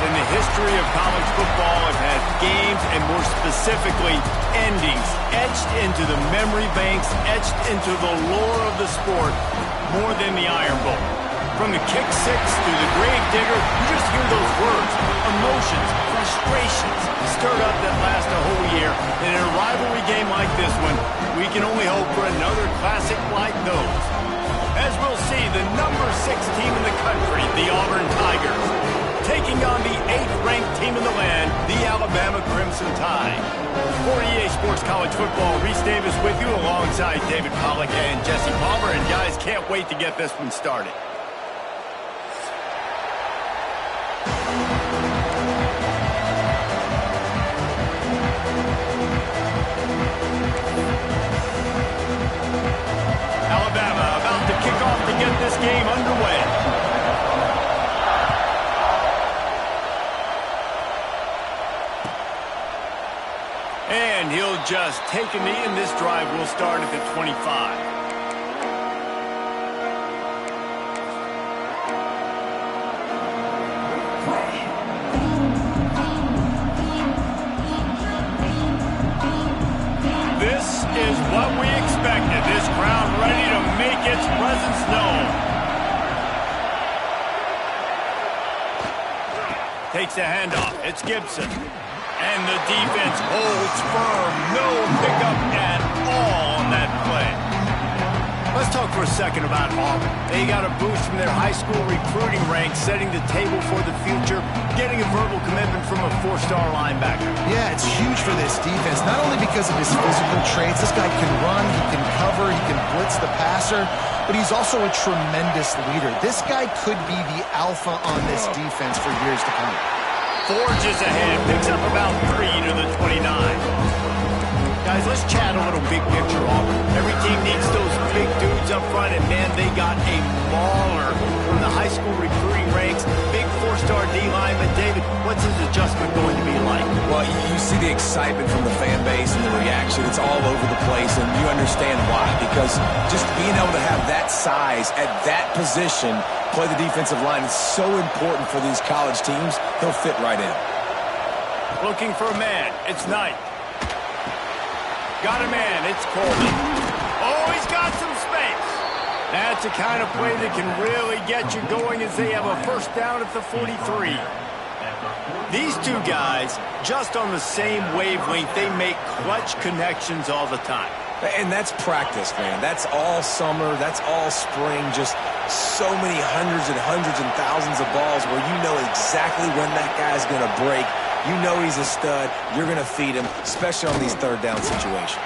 in the history of college football have had games, and more specifically, endings, etched into the memory banks, etched into the lore of the sport, more than the Iron Bowl. From the kick six to the grave digger, you just hear those words, emotions, frustrations, stirred up that last a whole year. And in a rivalry game like this one, we can only hope for another classic like those. As we'll see, the number 6 team in the country, the Auburn Tigers, taking on the 8th-ranked team in the land, the Alabama Crimson Tide. For EA Sports College Football, Reese Davis with you alongside David Pollack and Jesse Palmer. And guys, can't wait to get this one started. Alabama about to kick off to get this game underway. And he'll just take a knee, and this drive will start at the 25. This is what we expected. This crowd ready to make its presence known. Takes the handoff. It's Gibson. And the defense holds firm. No pickup at all on that play. Let's talk for a second about Auburn. They got a boost from their high school recruiting ranks, setting the table for the future, getting a verbal commitment from a 4-star linebacker. Yeah, it's huge for this defense, not only because of his physical traits. This guy can run, he can cover, he can blitz the passer, but he's also a tremendous leader. This guy could be the alpha on this defense for years to come. Forges ahead, picks up about 3 to the 29. Guys, let's chat a little big picture, Auburn. Every team needs those big dudes up front, and man, they got a mauler from the high school recruiting ranks. Big 4-star D lineman. David, what's his adjustment going to be like? Well, you see the excitement from the fan base and the reaction. It's all over the place, and you understand why. Because just being able to have that size at that position, play the defensive line, is so important for these college teams. He'll fit right in. Looking for a man. It's Knight. Got a man. It's Coleman. Oh, he's got some space. That's the kind of play that can really get you going as they have a first down at the 43. These two guys, just on the same wavelength, they make clutch connections all the time. And that's practice, man. That's all summer. That's all spring. Just so many hundreds and thousands of balls where you know exactly when that guy's going to break. You know he's a stud. You're going to feed him, especially on these third down situations.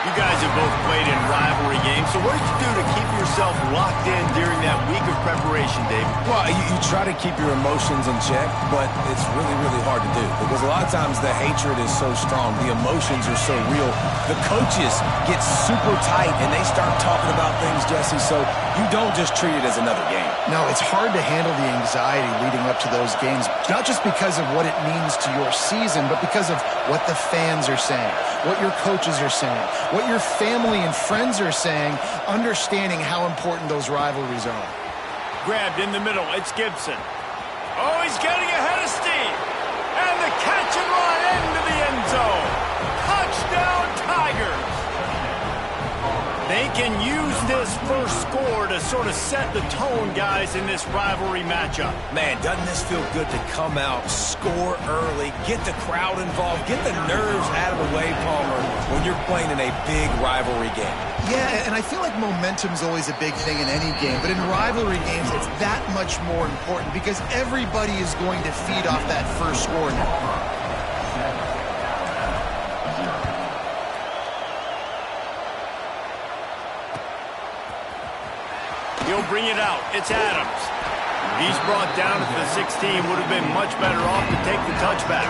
You guys have both played in rivalry games, so what did you do to keep yourself locked in during that week of preparation, David? Well, you try to keep your emotions in check, but it's really, really hard to do because a lot of times the hatred is so strong, the emotions are so real. The coaches get super tight and they start talking about things, Jesse, so you don't just treat it as another game. No, it's hard to handle the anxiety leading up to those games, not just because of what it means to your season, but because of what the fans are saying, what your coaches are saying, what your family and friends are saying, understanding how important those rivalries are. Grabbed in the middle, it's Gibson. Oh, he's getting ahead of steam. And the catch and run into the end zone. Touchdown, Tigers. They can use this first score to sort of set the tone, guys, in this rivalry matchup. Man, doesn't this feel good to come out, score early, get the crowd involved, get the nerves out of the way, Palmer, when you're playing in a big rivalry game? Yeah, and I feel like momentum's always a big thing in any game, but in rivalry games, it's that much more important because everybody is going to feed off that first score now. He'll bring it out. It's Adams. He's brought down at the 16. Would have been much better off to take the touchback.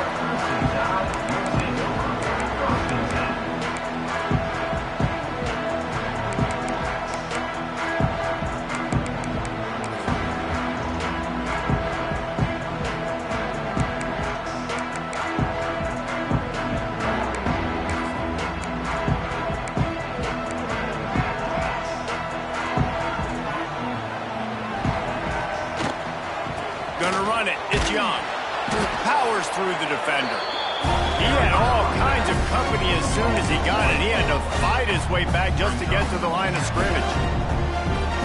Gonna run it. It's Young. Powers through the defender. He had all kinds of company as soon as he got it. He had to fight his way back just to get to the line of scrimmage.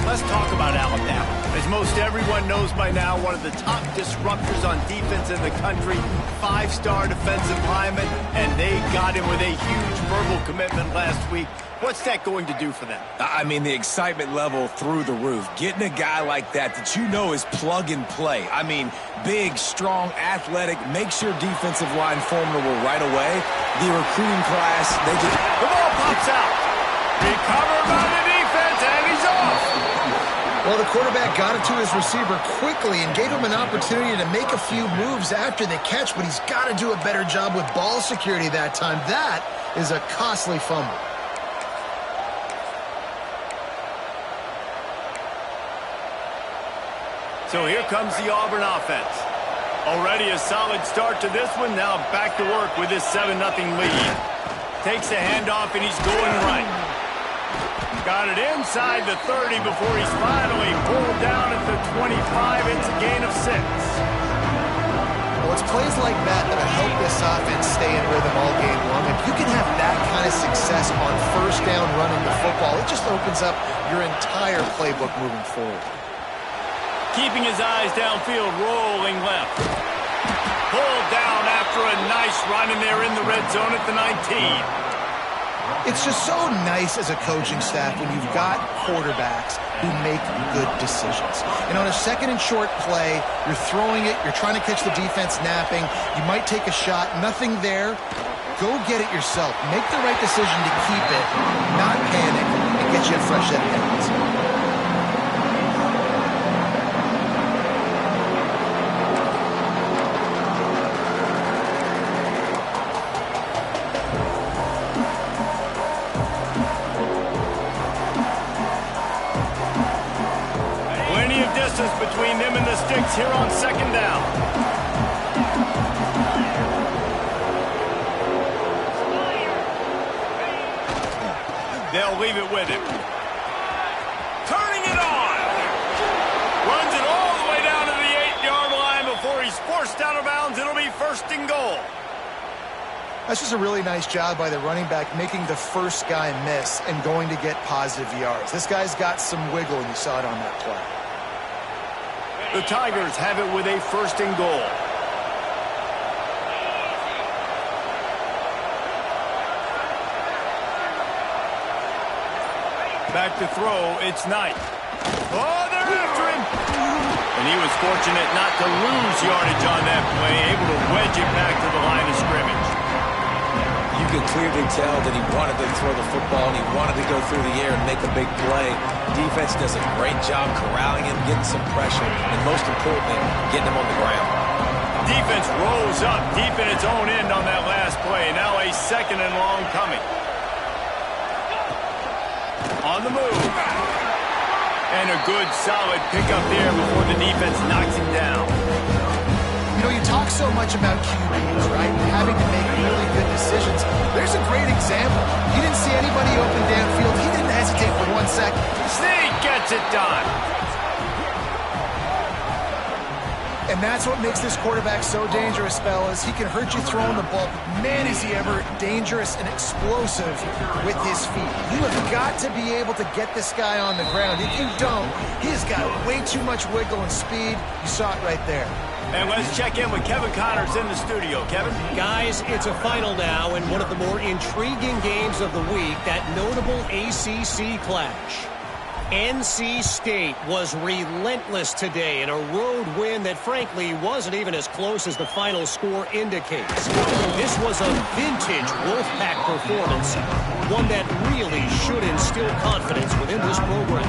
Let's talk about Alabama. As most everyone knows by now, one of the top disruptors on defense in the country, 5-star defensive lineman, and they got him with a huge verbal commitment last week. What's that going to do for them? I mean, the excitement level through the roof. Getting a guy like that you know is plug and play. I mean, big, strong, athletic, makes your defensive line formidable right away. The recruiting class, they just... The ball pops out. Recovered by the defense, and he's off. Well, the quarterback got it to his receiver quickly and gave him an opportunity to make a few moves after the catch, but he's got to do a better job with ball security that time. That is a costly fumble. So here comes the Auburn offense. Already a solid start to this one. Now back to work with this 7-0 lead. Takes the handoff, and he's going right. Got it inside the 30 before he's finally pulled down at the 25. It's a gain of 6. Well, it's plays like that that'll help this offense stay in rhythm all game long. If you can have that kind of success on first down running the football, it just opens up your entire playbook moving forward. Keeping his eyes downfield, rolling left. Pulled down after a nice run, and they're in the red zone at the 19. It's just so nice as a coaching staff when you've got quarterbacks who make good decisions. And on a 2nd and short play, you're throwing it, you're trying to catch the defense napping, you might take a shot, nothing there. Go get it yourself. Make the right decision to keep it, not panic, and get you a fresh set of hands. Between them and the sticks here on 2nd down. They'll leave it with him. Turning it on. Runs it all the way down to the 8-yard line before he's forced out of bounds. It'll be 1st and goal. That's just a really nice job by the running back, making the first guy miss and going to get positive yards. This guy's got some wiggle, and you saw it on that play. The Tigers have it with a 1st and goal. Back to throw, it's Knight. Oh, they're after him! And he was fortunate not to lose yardage on that play, able to wedge it back to the line of scrimmage. You could clearly tell that he wanted to throw the football and he wanted to go through the air and make a big play. Defense does a great job corralling him, getting some pressure, and most importantly, getting him on the ground. Defense rolls up deep in its own end on that last play. Now a 2nd and long coming. On the move. And a good, solid pickup there before the defense knocks him down. You know, you talk so much about QBs, right? Having to make really good decisions. There's a great example. He didn't see anybody open downfield. He didn't hesitate for 1 second. Sneak gets it done. And that's what makes this quarterback so dangerous, fellas. He can hurt you throwing the ball. Man, is he ever dangerous and explosive with his feet. You have got to be able to get this guy on the ground. If you don't, he has got way too much wiggle and speed. You saw it right there. And let's check in with Kevin Connors in the studio. Kevin? Guys, it's a final now in one of the more intriguing games of the week, that notable ACC clash. NC State was relentless today in a road win that frankly wasn't even as close as the final score indicates. This was a vintage Wolfpack performance, one that really should instill confidence within this program.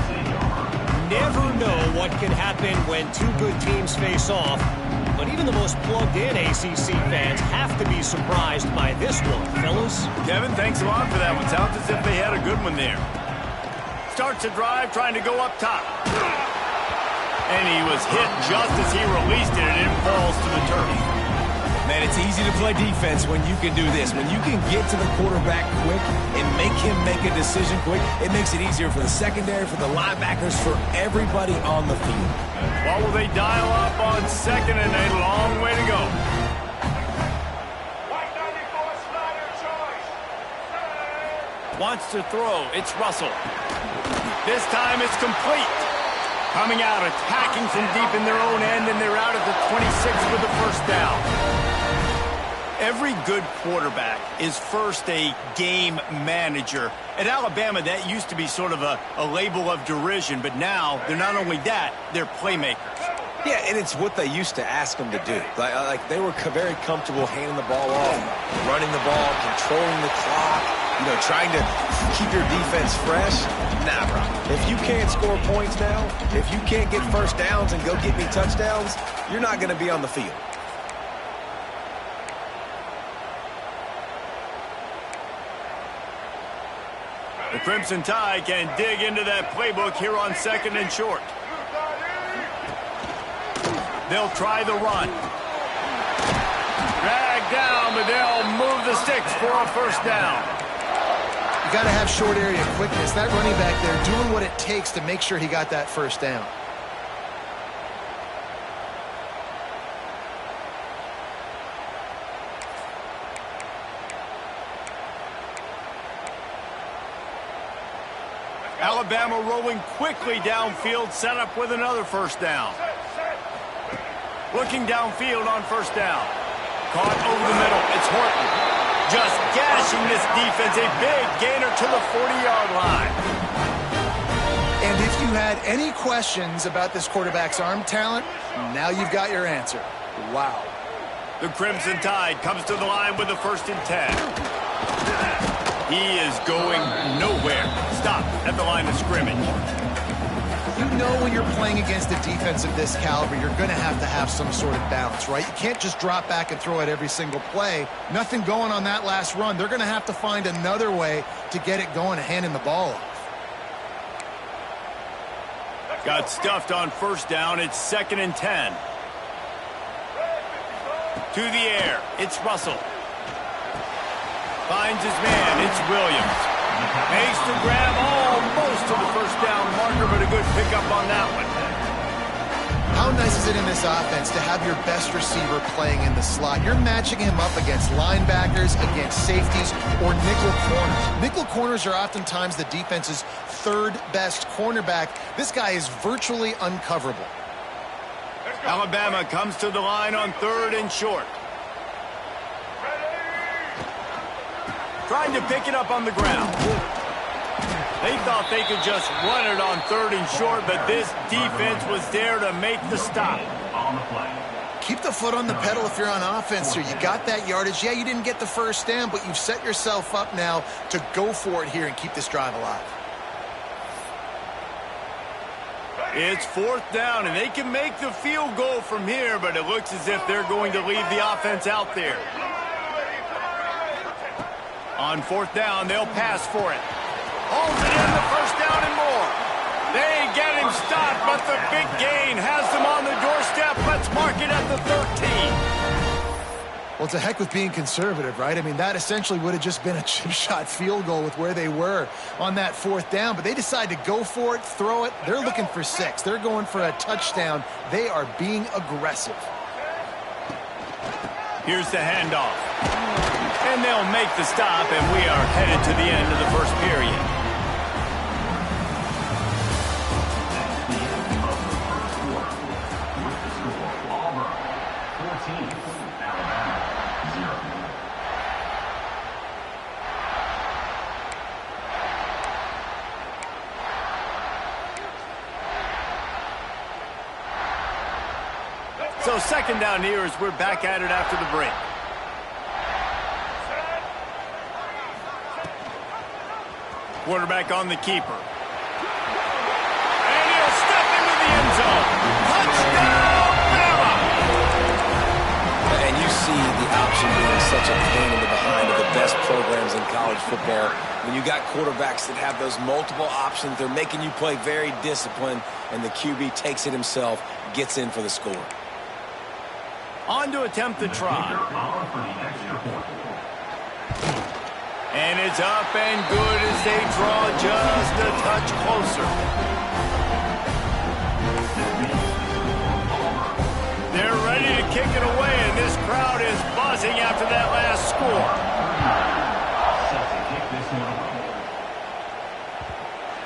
Never know what can happen when two good teams face off, but even the most plugged-in ACC fans have to be surprised by this one, fellas. Kevin, thanks a lot for that one. Sounds as if they had a good one there. Starts a drive trying to go up top. And he was hit just as he released it, and it falls to the turf. Man, it's easy to play defense when you can do this. When you can get to the quarterback quick and make him make a decision quick, it makes it easier for the secondary, for the linebackers, for everybody on the field. What will they dial up on second and a long way to go? Wants to throw. It's Russell. This time it's complete. Coming out, attacking from deep in their own end, and they're out at the 26 with the first down. Every good quarterback is first a game manager. At Alabama, that used to be sort of a label of derision, but now they're not only that, they're playmakers. Yeah, and it's what they used to ask them to do. Like they were very comfortable handing the ball off, running the ball, controlling the clock, trying to keep your defense fresh. Nah, bro. If you can't score points now, if you can't get first downs and go get me touchdowns, you're not going to be on the field. The Crimson Tide can dig into that playbook here on second and short. They'll try the run. Drag down, but they'll move the sticks for a first down. You got to have short area quickness. That running back there doing what it takes to make sure he got that first down. Alabama rolling quickly downfield, set up with another first down. Looking downfield on first down. Caught over the middle. It's Horton. Just gashing this defense. A big gainer to the 40-yard line. And if you had any questions about this quarterback's arm talent, now you've got your answer. Wow. The Crimson Tide comes to the line with the 1st and 10. He is going nowhere. Stop at the line of scrimmage. You know when you're playing against a defense of this caliber, you're going to have some sort of balance, right? You can't just drop back and throw it every single play. Nothing going on that last run. They're going to have to find another way to get it going and handing the ball off. Got stuffed on first down. It's 2nd and 10. To the air. It's Russell. Finds his man. It's Williams. Makes the grab almost to the first down marker, but a good pickup on that one. How nice is it in this offense to have your best receiver playing in the slot? You're matching him up against linebackers, against safeties, or nickel corners. Nickel corners are oftentimes the defense's third best cornerback. This guy is virtually uncoverable. Alabama comes to the line on 3rd and short. Trying to pick it up on the ground. They thought they could just run it on 3rd and short, but this defense was there to make the stop. Keep the foot on the pedal if you're on offense here. You got that yardage. Yeah, you didn't get the first down, but you've set yourself up now to go for it here and keep this drive alive. It's 4th down, and they can make the field goal from here, but it looks as if they're going to leave the offense out there. On 4th down, they'll pass for it. Holds it in, the first down and more. They get him stopped, but the big gain has them on the doorstep. Let's mark it at the 13. Well, it's a heck with being conservative, right? I mean, that essentially would have just been a chip shot field goal with where they were on that 4th down, but they decide to go for it, throw it. They're looking for 6. They're going for a touchdown. They are being aggressive. Here's the handoff. And they'll make the stop, and we are headed to the end of the first period. Auburn 14, Alabama 0. So 2nd down here as we're back at it after the break. Quarterback on the keeper. And he'll step into the end zone. Touchdown, Bama! And you see the option being such a pain in the behind of the best programs in college football. When you got quarterbacks that have those multiple options, they're making you play very disciplined, and the QB takes it himself, gets in for the score. On to attempt the try. And it's up and good as they draw just a touch closer. They're ready to kick it away, and this crowd is buzzing after that last score.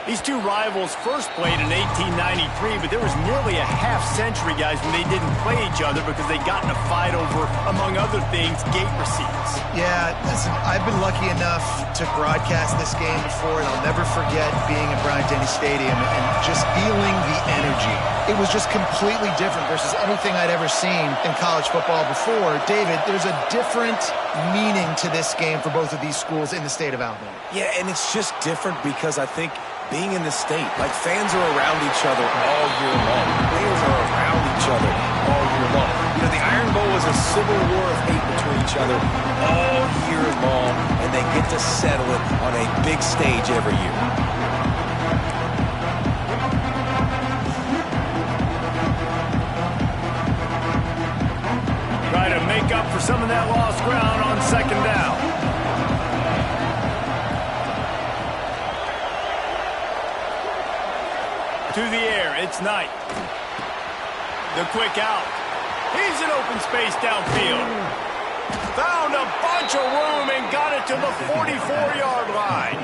These two rivals first played in 1893, but there was nearly a half-century, guys, when they didn't play each other because they got in a fight over, among other things, gate receipts. Yeah, listen, I've been lucky enough to broadcast this game before, and I'll never forget being at Bryant-Denny Stadium and just feeling the energy. It was just completely different versus anything I'd ever seen in college football before. David, there's a different meaning to this game for both of these schools in the state of Alabama. Yeah, and it's just different because I think being in the state, like fans are around each other all year long. Players are around each other all year long. You know, the Iron Bowl is a civil war of hate between each other all year long, and they get to settle it on a big stage every year. Try to make up for some of that lost ground on second down. To the air, it's Knight. The quick out. He's in open space downfield. Found a bunch of room and got it to the 44-yard line.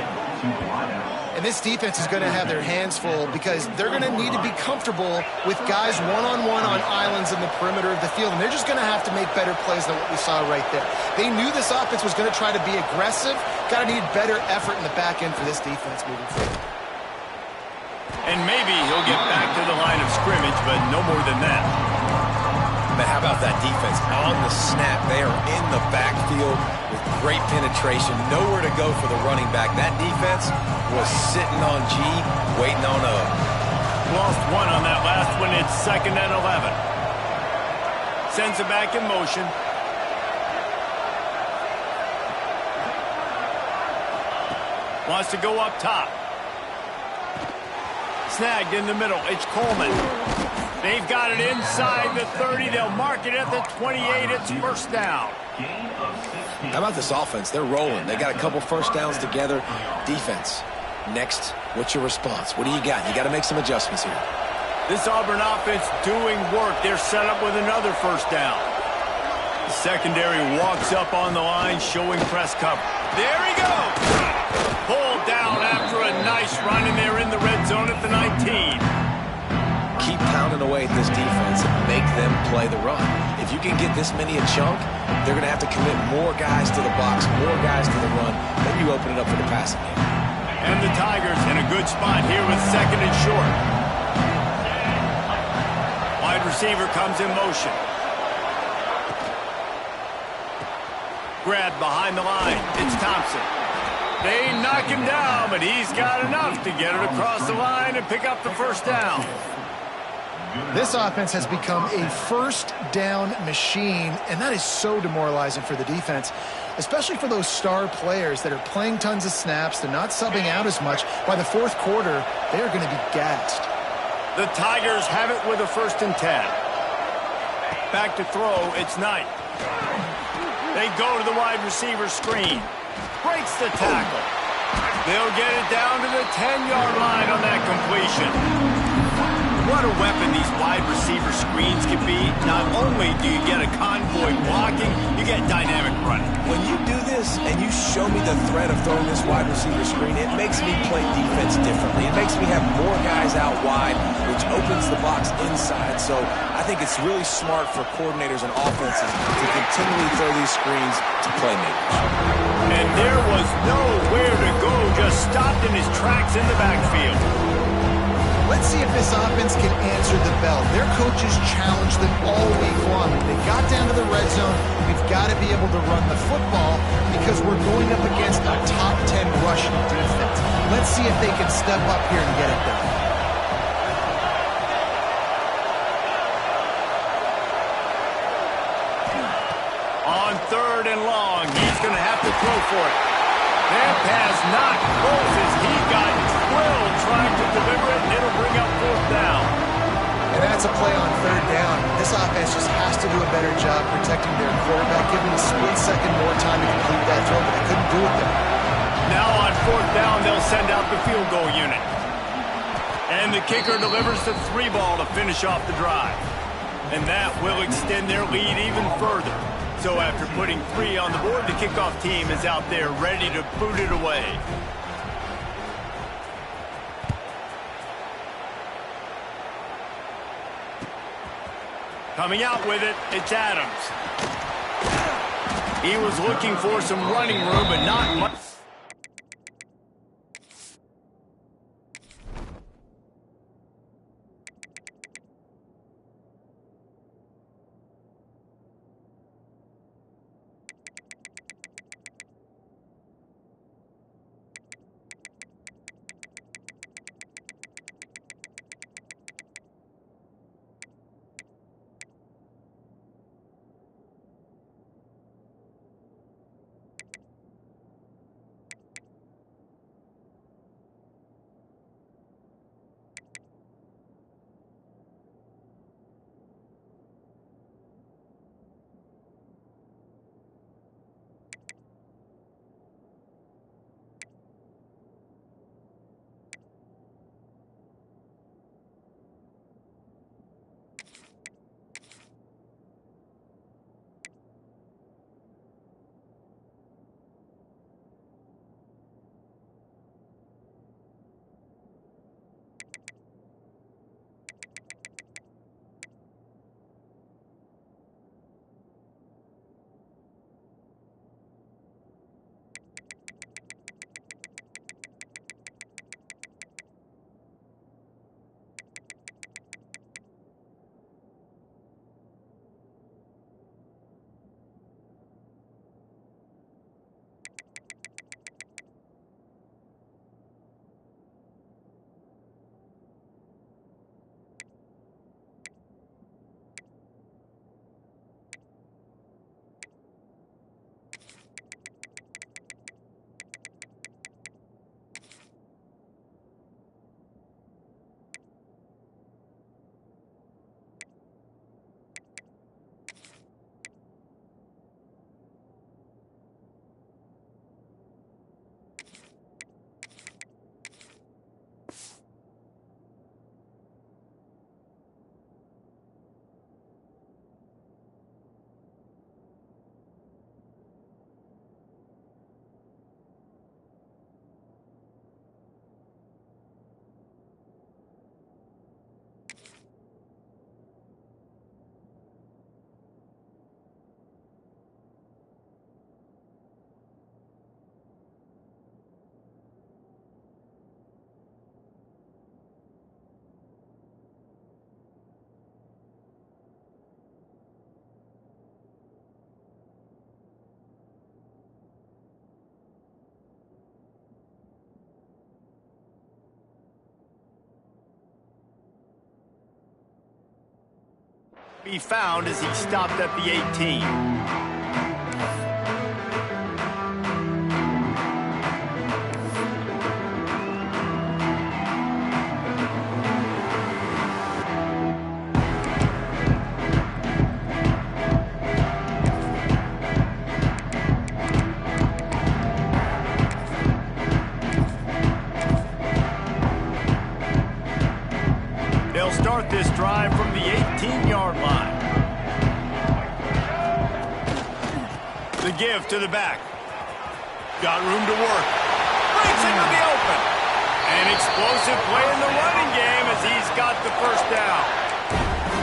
And this defense is going to have their hands full because they're going to need to be comfortable with guys one-on-one on islands in the perimeter of the field. And they're just going to have to make better plays than what we saw right there. They knew this offense was going to try to be aggressive. Got to need better effort in the back end for this defense moving forward. And maybe he'll get back to the line of scrimmage, but no more than that. But how about that defense? On the snap, they are in the backfield with great penetration. Nowhere to go for the running back. That defense was sitting on G, waiting on O. Lost one on that last one. It's 2nd and 11. Sends it back in motion. Wants to go up top. Snagged in the middle. It's Coleman. They've got it inside the 30. They'll mark it at the 28. It's first down. How about this offense? They're rolling. They got a couple first downs together. Defense. Next, what's your response? What do you got? You got to make some adjustments here. This Auburn offense doing work. They're set up with another first down. The secondary walks up on the line, showing press cover. There he goes. Pulled down after a nice run, and they're in the red zone at the 19. Keep pounding away at this defense and make them play the run. If you can get this many a chunk, they're going to have to commit more guys to the box, more guys to the run. Then you open it up for the passing game. And the Tigers in a good spot here with 2nd and short. Wide receiver comes in motion. Grabbed behind the line. It's Thompson. They knock him down, but he's got enough to get it across the line and pick up the first down. This offense has become a first down machine, and that is so demoralizing for the defense, especially for those star players that are playing tons of snaps. They're not subbing out as much. By the fourth quarter, they are going to be gassed. The Tigers have it with a 1st and 10. Back to throw, it's Knight. They go to the wide receiver screen. Breaks the tackle. They'll get it down to the 10-yard line on that completion. What a weapon these wide receiver screens can be. Not only do you get a convoy blocking, you get dynamic running. When you do this and you show me the threat of throwing this wide receiver screen, it makes me play defense differently. It makes me have more guys out wide, which opens the box inside. So I think it's really smart for coordinators and offenses to continually throw these screens to playmakers. And there was nowhere to go, just stopped in his tracks in the backfield. Let's see if this offense can answer the bell. Their coaches challenged them all week long. When they got down to the red zone, we've got to be able to run the football because we're going up against a top 10 rushing defense. Let's see if they can step up here and get it done. On 3rd and long, he's going to have to throw for it. That pass not close as he got drilled trying to deliver it, and it'll bring up 4th down. And that's That's a play on third down. This offense just has to do a better job protecting their quarterback, giving a split second more time to complete that throw, but they couldn't do it there. Now on fourth down, they'll send out the field goal unit. And the kicker delivers the 3-ball to finish off the drive. And that will extend their lead even further. So after putting 3 on the board, the kickoff team is out there ready to boot it away. Coming out with it, it's Adams. He was looking for some running room, but not much. Be found as he stopped at the 18. They'll start this drive from the 18-yard line. The give to the back. Got room to work. Breaks into the open. An explosive play in the running game as he's got the first down.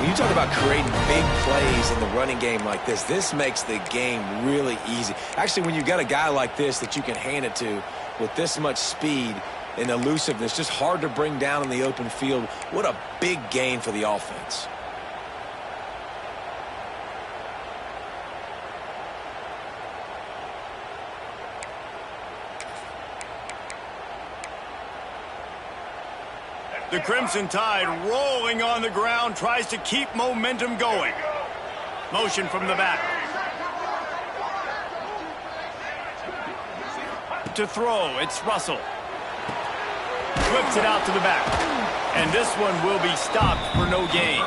When you talk about creating big plays in the running game like this makes the game really easy. Actually, when you've got a guy like this that you can hand it to with this much speed and elusiveness, just hard to bring down in the open field. What a big gain for the offense. The Crimson Tide rolling on the ground, tries to keep momentum going. Motion from the back. To throw, it's Russell. Whips it out to the back. And this one will be stopped for no gain.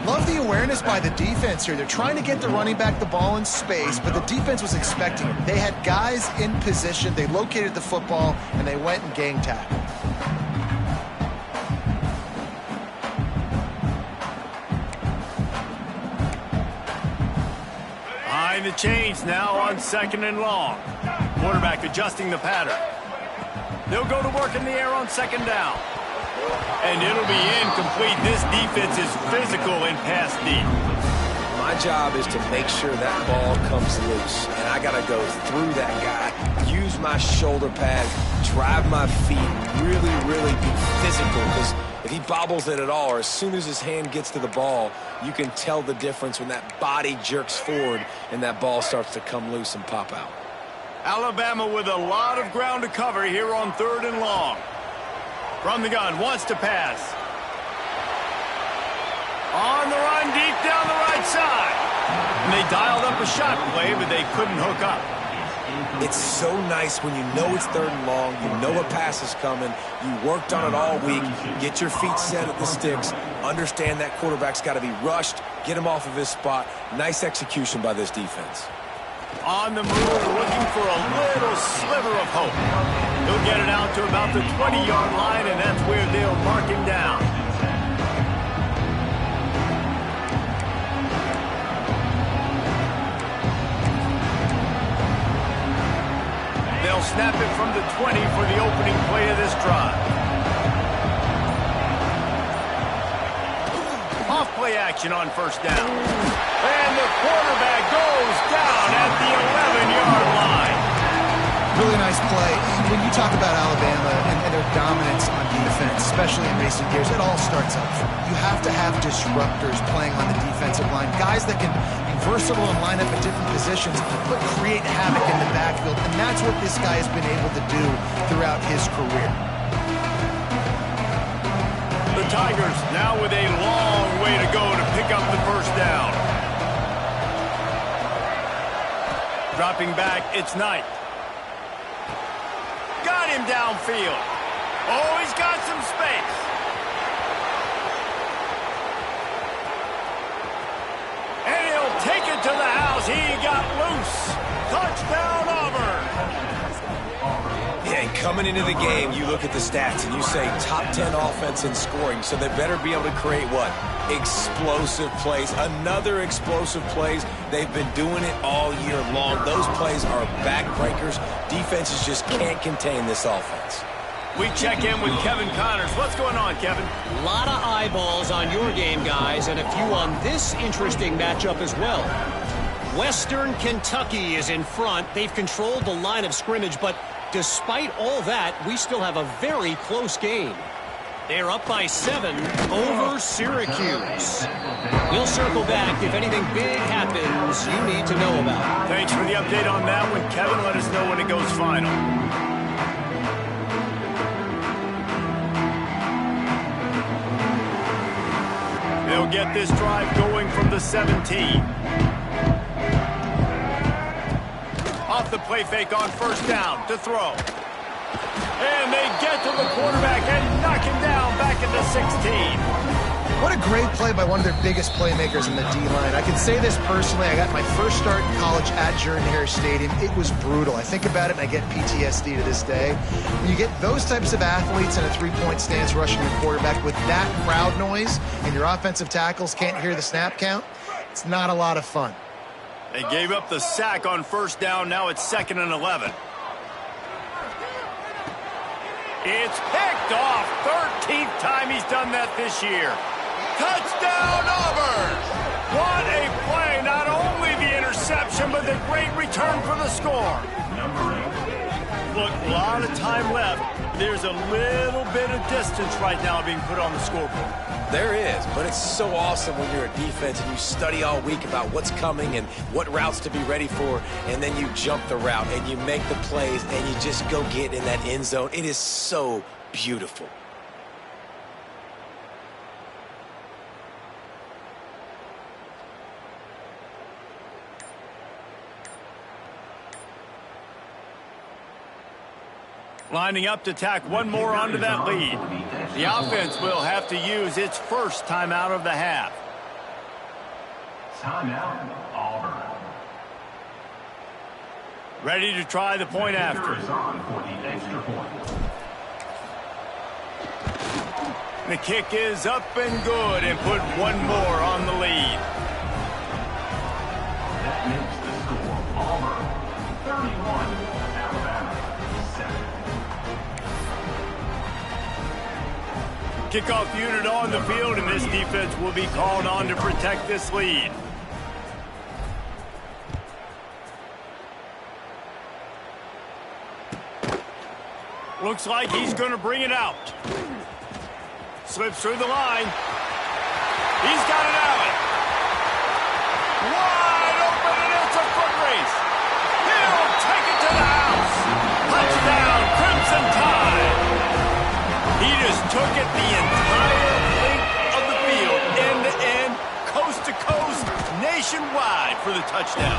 Love the awareness by the defense here. They're trying to get the running back the ball in space, but the defense was expecting it. They had guys in position. They located the football, and they went and gang tackled. Behind the chains now on 2nd and long. Quarterback adjusting the pattern. They'll go to work in the air on 2nd down. And it'll be incomplete. This defense is physical in pass deep. My job is to make sure that ball comes loose. And I got to go through that guy, use my shoulder pad, drive my feet, really be physical. Because if he bobbles it at all, or as soon as his hand gets to the ball, you can tell the difference when that body jerks forward and that ball starts to come loose and pop out. Alabama with a lot of ground to cover here on 3rd and long. From the gun, wants to pass. On the run, deep down the right side. And they dialed up a shot play, but they couldn't hook up. It's so nice when you know it's 3rd and long, you know a pass is coming, you worked on it all week, get your feet set at the sticks, understand that quarterback's got to be rushed, get him off of his spot. Nice execution by this defense. On the move, looking for a little sliver of hope. He'll get it out to about the 20-yard line, and that's where they'll mark him down. They'll snap it from the 20 for the opening play of this drive. Off play action on 1st down. And the quarterback goes down at the 11-yard line. Really nice play. When you talk about Alabama and their dominance on defense, especially in recent years, it all starts up front. You have to have disruptors playing on the defensive line, guys that can be versatile and line up at different positions, but create havoc in the backfield, and that's what this guy has been able to do throughout his career. The Tigers now with a long way to go to pick up the 1st down. Dropping back, it's Knight. Got him downfield. Oh, he's got some space. And he'll take it to the house. He got loose. Touchdown, Auburn. Yeah, and coming into the game, you look at the stats and you say top 10 offense in scoring, so they better be able to create what? Explosive plays. Another explosive plays. They've been doing it all year long. Those plays are backbreakers. Defenses just can't contain this offense. We check in with Kevin Connors. What's going on, Kevin? A lot of eyeballs on your game, guys, and a few on this interesting matchup as well. Western Kentucky is in front. They've controlled the line of scrimmage, but despite all that, we still have a very close game. They're up by 7 over Syracuse. We'll circle back if anything big happens you need to know about. Thanks for the update on that one, Kevin. Let us know when it goes final. They'll get this drive going from the 17. Off the play fake on 1st down to throw. And they get to the quarterback and knock him down back at the 16. What a great play by one of their biggest playmakers in the D-line. I can say this personally. I got my first start in college at Jordan-Hare Stadium. It was brutal. I think about it and I get PTSD to this day. When you get those types of athletes in a three-point stance rushing your quarterback with that crowd noise and your offensive tackles can't hear the snap count, it's not a lot of fun. They gave up the sack on 1st down. Now it's 2nd and 11. It's picked off. 13th time he's done that this year. Touchdown, Auburn! What a play. Not only the interception, but the great return for the score. Look, a lot of time left. There's a little bit of distance right now being put on the scoreboard. There is, but it's so awesome when you're a defense and you study all week about what's coming and what routes to be ready for, and then you jump the route and you make the plays and you just go get in that end zone. It is so beautiful. Lining up to tack one more onto that lead. The offense will have to use its first timeout of the half. Timeout, Auburn. Ready to try the point after. Is on for the extra point. The kick is up and good and put one more on the lead. That makes the score Auburn 31, Alabama 7. Kickoff unit on the field, and this defense will be called on to protect this lead. Looks like he's going to bring it out. Slips through the line. He's got it out. Wide open, and it's a foot race. He'll take it to the house. Touchdown, Crimson Tide. He just took it the entire length of the field, end to end, coast to coast, nationwide for the touchdown.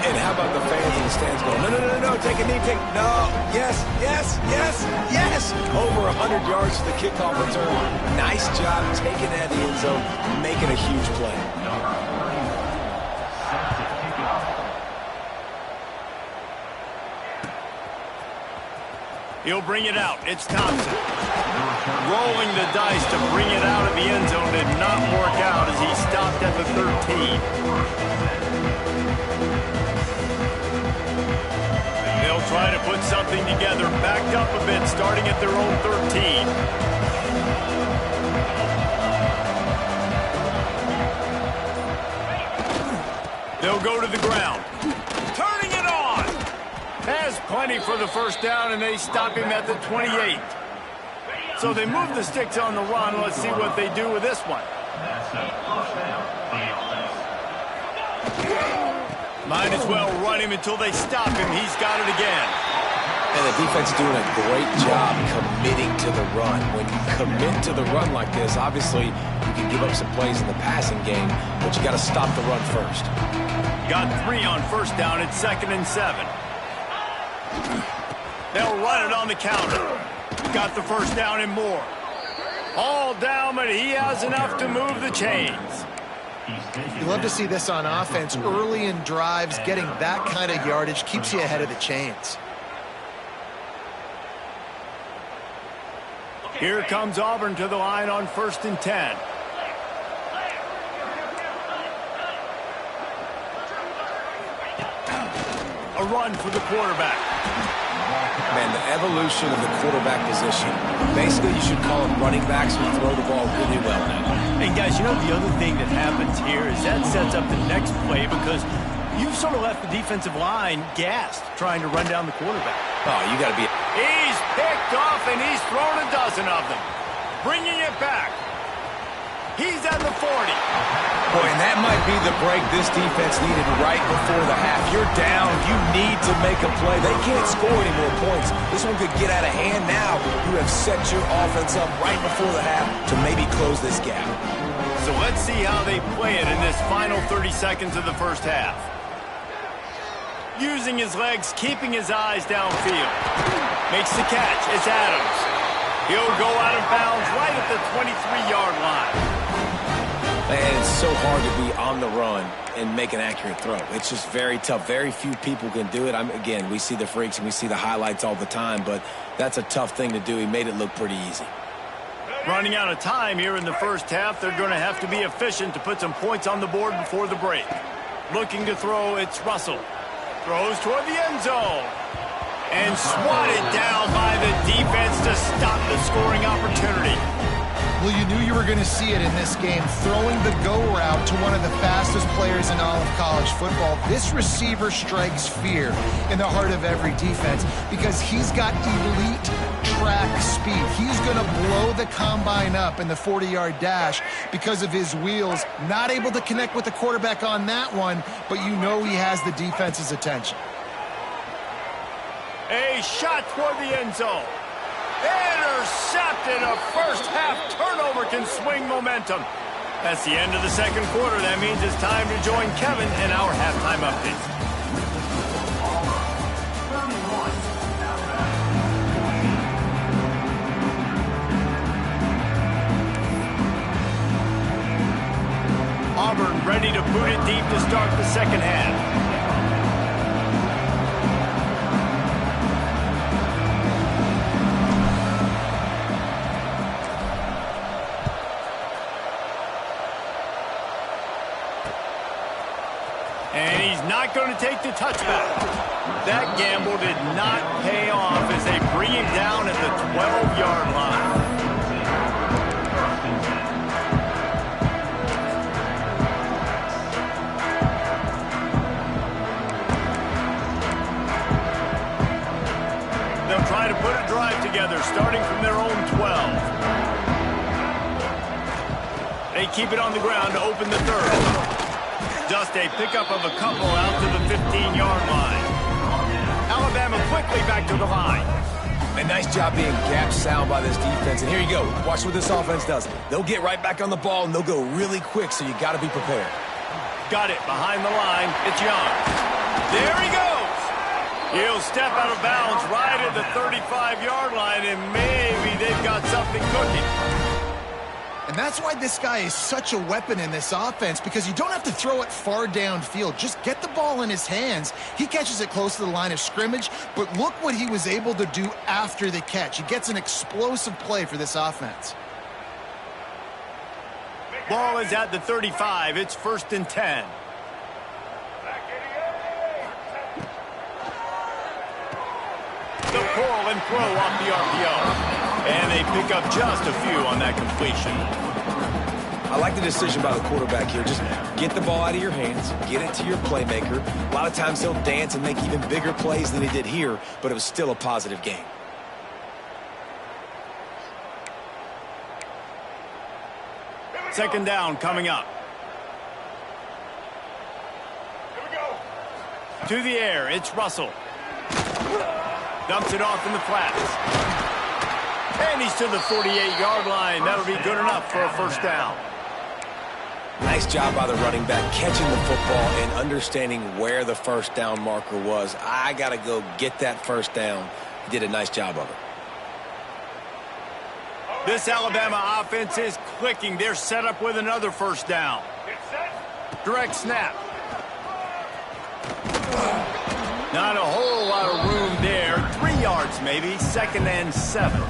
And how about the fans in the stands going, no, no, no, no, take a knee, no, yes, yes, yes, yes. Over 100 yards to the kickoff return. Nice job taking that in the end zone, making a huge play. Number 30, set to kick off. He'll bring it out. It's Thompson. Rolling the dice to bring it out of the end zone did not work out as he stopped at the 13. They'll try to put something together, backed up a bit, starting at their own 13. They'll go to the ground. Turning it on. Has plenty for the first down, and they stop him at the 28. So they move the sticks on the run. Let's see what they do with this one. That's a first down for the offense. Might as well run him until they stop him. He's got it again. And the defense is doing a great job committing to the run. When you commit to the run like this, obviously you can give up some plays in the passing game, but you got to stop the run first. Got 3 on first down. It's 2nd and 7. They'll run it on the counter. Got the first down and more. All down, but he has enough to move the chains. You love to see this on offense. Early in drives, getting that kind of yardage keeps you ahead of the chains. Here comes Auburn to the line on 1st and 10. A run for the quarterback. Man, the evolution of the quarterback position. Basically, you should call them running backs who throw the ball really well now. And guys, you know the other thing that happens here is that sets up the next play because you've sort of left the defensive line gassed trying to run down the quarterback. Oh, you got to be... He's picked off and he's thrown a dozen of them. Bringing it back. He's at the 40. Boy, and that might be the break this defense needed right before the half. You're down. You need to make a play. They can't score any more points. This one could get out of hand now. You have set your offense up right before the half to maybe close this gap. So let's see how they play it in this final 30 seconds of the first half. Using his legs, keeping his eyes downfield. Makes the catch. It's Adams. He'll go out of bounds right at the 23-yard line. And it's so hard to be on the run and make an accurate throw. It's just very tough. Very few people can do it. Again, we see the freaks and we see the highlights all the time, but that's a tough thing to do. He made it look pretty easy. Running out of time here in the first half. They're going to have to be efficient to put some points on the board before the break. Looking to throw, it's Russell. Throws toward the end zone. And swatted down by the defense to stop the scoring opportunity. Well, you knew you were going to see it in this game, throwing the go route to one of the fastest players in all of college football. This receiver strikes fear in the heart of every defense because he's got elite track speed. He's going to blow the combine up in the 40-yard dash because of his wheels. Not able to connect with the quarterback on that one, but you know he has the defense's attention. A shot toward the end zone. Intercepted. A first-half turnover can swing momentum. That's the end of the second quarter. That means it's time to join Kevin in our halftime update. ready to boot it deep to start the second half. And he's not going to take the touchback. That gamble did not pay off as they bring him down at the 12-yard line. They'll try to put a drive together, starting from their own 12. They keep it on the ground to open the third. Just a pickup of a couple out to the 15-yard line. Alabama quickly back to the line. A nice job being gap sound by this defense. And here you go. Watch what this offense does. They'll get right back on the ball, and they'll go really quick, so you got to be prepared. Got it behind the line. It's Young. There he goes. He'll step out of bounds right at the 35-yard line, and maybe they've got something cooking. And that's why this guy is such a weapon in this offense, because you don't have to throw it far downfield. Just get the ball in his hands. He catches it close to the line of scrimmage, but look what he was able to do after the catch. He gets an explosive play for this offense. Ball is at the 35. It's 1st and 10. The pull and throw off the RPO. And they pick up just a few on that completion. I like the decision by the quarterback here. Just get the ball out of your hands, get it to your playmaker. A lot of times he'll dance and make even bigger plays than he did here, but it was still a positive game. Second down coming up. To the air, it's Russell. Dumps it off in the flats. And he's to the 48-yard line. That'll be good enough for a first down. Nice job by the running back, catching the football and understanding where the first down marker was. I got to go get that first down. He did a nice job of it. This Alabama offense is clicking. They're set up with another first down. Direct snap. Not a whole lot of room there. 3 yards maybe. 2nd and 7.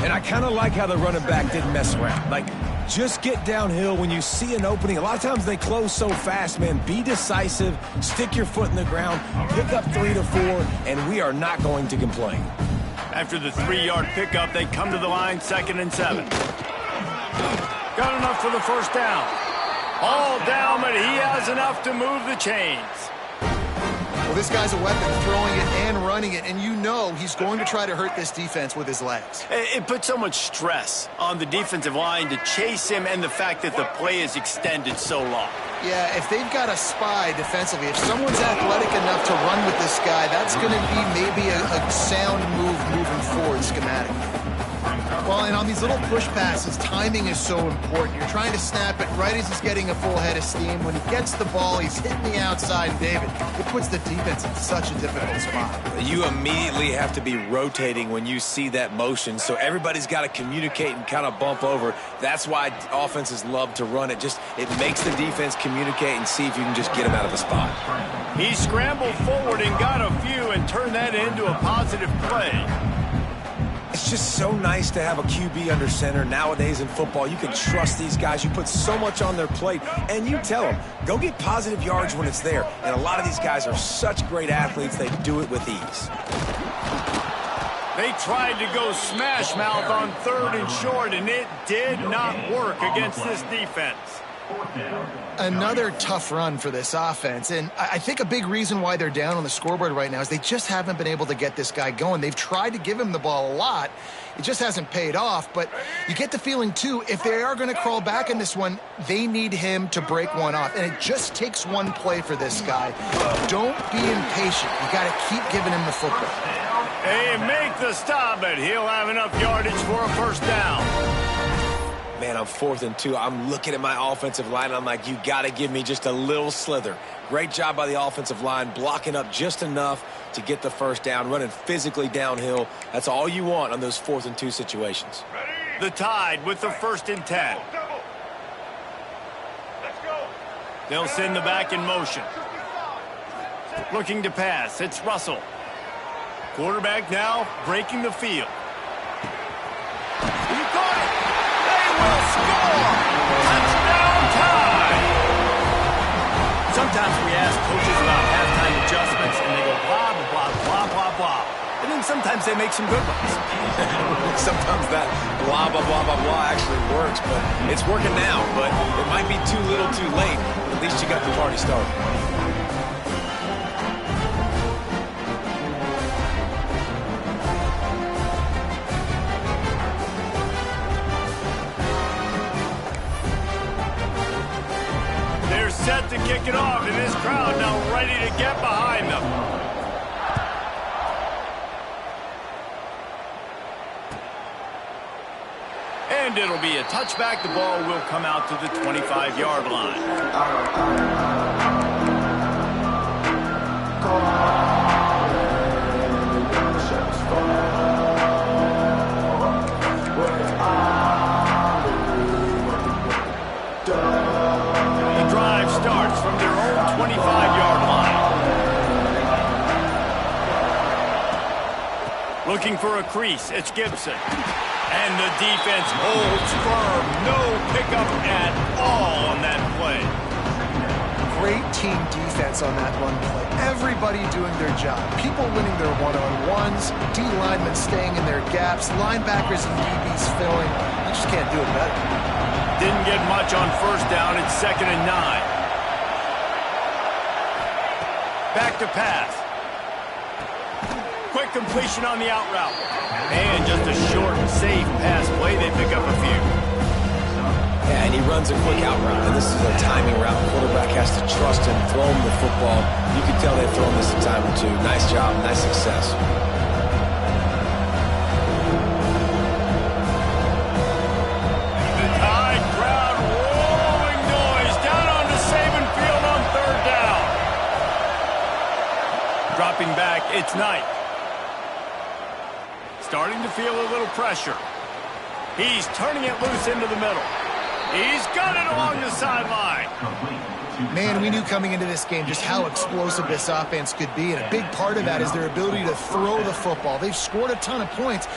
And I kind of like how the running back didn't mess around. Like, just get downhill when you see an opening. A lot of times they close so fast, man. Be decisive. Stick your foot in the ground. Pick up 3 to 4, and we are not going to complain. After the 3-yard pickup, they come to the line, 2nd and 7. Got enough for the first down. All down, but he has enough to move the chains. Well, this guy's a weapon, throwing it and running it, and you know he's going to try to hurt this defense with his legs. It puts so much stress on the defensive line to chase him, and the fact that the play is extended so long. Yeah, if they've got a spy defensively, if someone's athletic enough to run with this guy, that's going to be maybe a sound move moving forward schematically. Well, and on these little push passes, timing is so important. You're trying to snap it right as he's getting a full head of steam. When he gets the ball, he's hitting the outside, and David, it puts the defense in such a difficult spot. You immediately have to be rotating when you see that motion, so everybody's got to communicate and kind of bump over. That's why offenses love to run it. It makes the defense communicate and see if you can just get him out of the spot. He scrambled forward and got a few and turned that into a positive play. It's just so nice to have a QB under center. Nowadays in football, you can trust these guys. You put so much on their plate, and you tell them, go get positive yards when it's there. And a lot of these guys are such great athletes, they do it with ease. They tried to go smash mouth on 3rd and short, and it did not work against this defense. Another tough run for this offense, and I think a big reason why they're down on the scoreboard right now is they just haven't been able to get this guy going. They've tried to give him the ball a lot. It just hasn't paid off, but you get the feeling, too, if they are going to crawl back in this one, they need him to break one off, and it just takes one play for this guy. Don't be impatient. You got to keep giving him the football. They make the stop, but he'll have enough yardage for a first down. Man, I'm 4th and 2. I'm looking at my offensive line, and I'm like, you got to give me just a little slither. Great job by the offensive line, blocking up just enough to get the first down, running physically downhill. That's all you want on those 4th and 2 situations. The Tide with the 1st and 10. They'll send the back in motion. Looking to pass. It's Russell. Quarterback now breaking the field. He caught it. They will score. Touchdown tie. Sometimes we ask coaches about halftime adjustments, and they go blah, blah, blah, blah, blah. And then sometimes they make some good ones. Sometimes that blah, blah, blah, blah, blah actually works, but it's working now. But it might be too little too late. At least you got the party started. They're set to kick it off, and this crowd now ready to get behind them. And it'll be a touchback. The ball will come out to the 25-yard line. The drive starts from their own 25-yard line. Looking for a crease. It's Gibson. And the defense holds firm. No pickup at all on that play. Great team defense on that run play. Everybody doing their job. People winning their one-on-ones. D-linemen staying in their gaps. Linebackers and DBs filling. You just can't do it better. Didn't get much on first down. It's 2nd and 9. Back to pass. Quick completion on the out route. And just a short and safe pass play. They pick up a few. Yeah, and he runs a quick out route. And this is a timing route. The quarterback has to trust him, throw him the football. You can tell they've thrown this a time or two. Nice job, nice success. The Tide crowd rolling noise down onto Saban Field on 3rd down. Dropping back, it's Knight. Starting to feel a little pressure. He's turning it loose into the middle. He's got it along the sideline. Man, we knew coming into this game just how explosive this offense could be, and a big part of that is their ability to throw the football. They've scored a ton of points.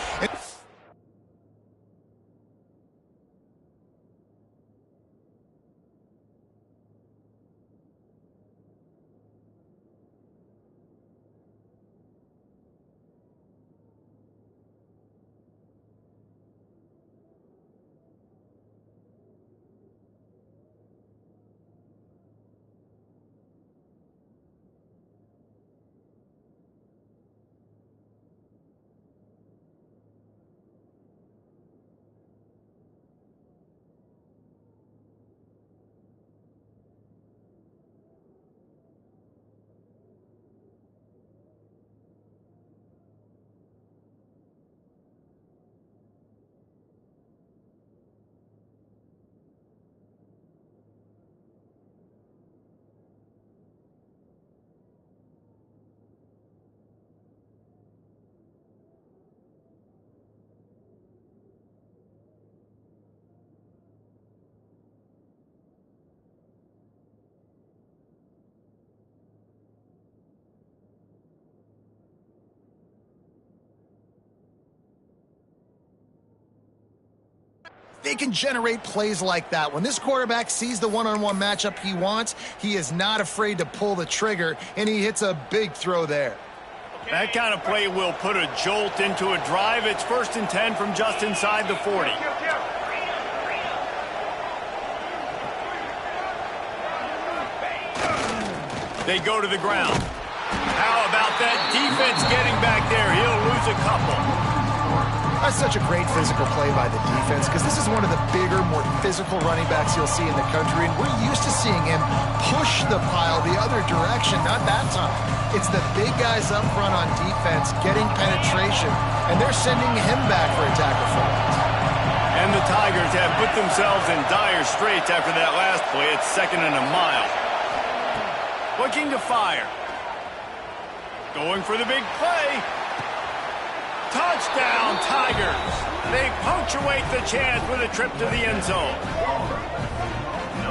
They can generate plays like that. When this quarterback sees the one-on-one matchup he wants, he is not afraid to pull the trigger, and he hits a big throw there. That kind of play will put a jolt into a drive. It's 1st and 10 from just inside the 40. They go to the ground. How about that defense getting back there? He'll lose a couple. That's such a great physical play by the defense because this is one of the bigger, more physical running backs you'll see in the country, and we're used to seeing him push the pile the other direction, not that time. It's the big guys up front on defense getting penetration, and they're sending him back for a tackle for it. And the Tigers have put themselves in dire straits after that last play. It's 2nd and a mile. Looking to fire. Going for the big play. Touchdown, Tigers. They punctuate the chance with a trip to the end zone.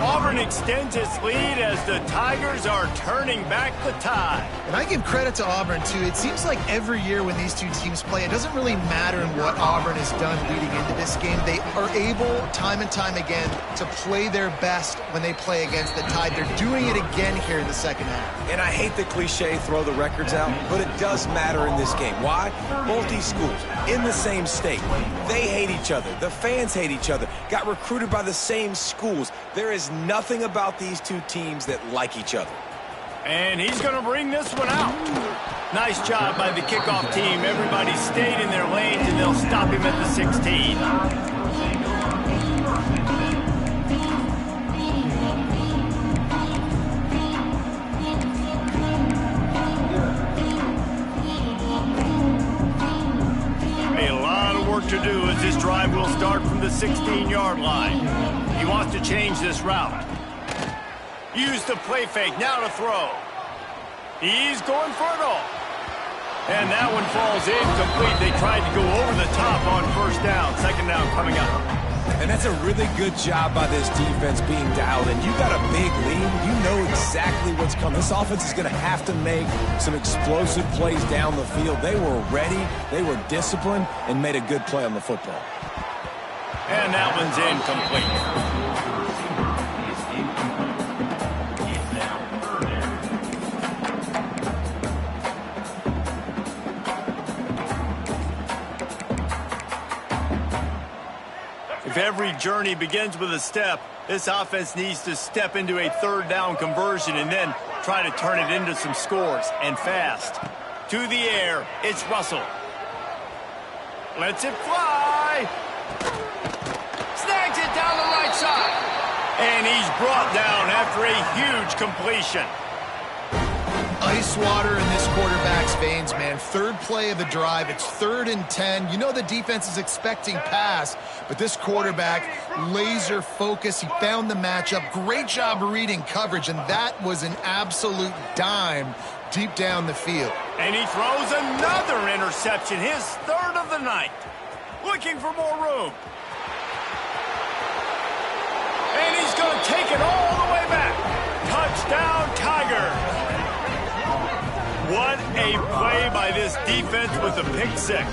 Auburn Auburn extends its lead as the Tigers are turning back the tide. And I give credit to Auburn, too. It seems like every year when these two teams play, it doesn't really matter what Auburn has done leading into this game. They are able, time and time again, to play their best when they play against the Tide. They're doing it again here in the second half. And I hate the cliche, throw the records out, but it does matter in this game. Why? Both these schools, in the same state, they hate each other. The fans hate each other. Got recruited by the same schools. There is nothing about these two teams that like each other. And he's going to bring this one out. Nice job by the kickoff team. Everybody stayed in their lanes, and they'll stop him at the 16. To do as this drive will start from the 16-yard line. He wants to change this route. Use the play fake, now to throw. He's going for it all. And that one falls incomplete. They tried to go over the top on first down. Second down coming up. And that's a really good job by this defense being dialed in. You got a big lead. You know exactly what's coming. This offense is going to have to make some explosive plays down the field. They were ready, they were disciplined, and made a good play on the football. And that one's incomplete. If every journey begins with a step, this offense needs to step into a third down conversion and then try to turn it into some scores, and fast. To the air, it's Russell. Lets it fly. Snags it down the right side. And he's brought down after a huge completion. Ice water in this quarterback's veins, man. Third play of the drive. It's 3rd and 10. You know the defense is expecting pass, but this quarterback, laser focus. He found the matchup. Great job reading coverage, and that was an absolute dime deep down the field. And he throws another interception, his 3rd of the night. Looking for more room. And he's going to take it all the way back. Touchdown, Tigers. What a play by this defense with a pick 6.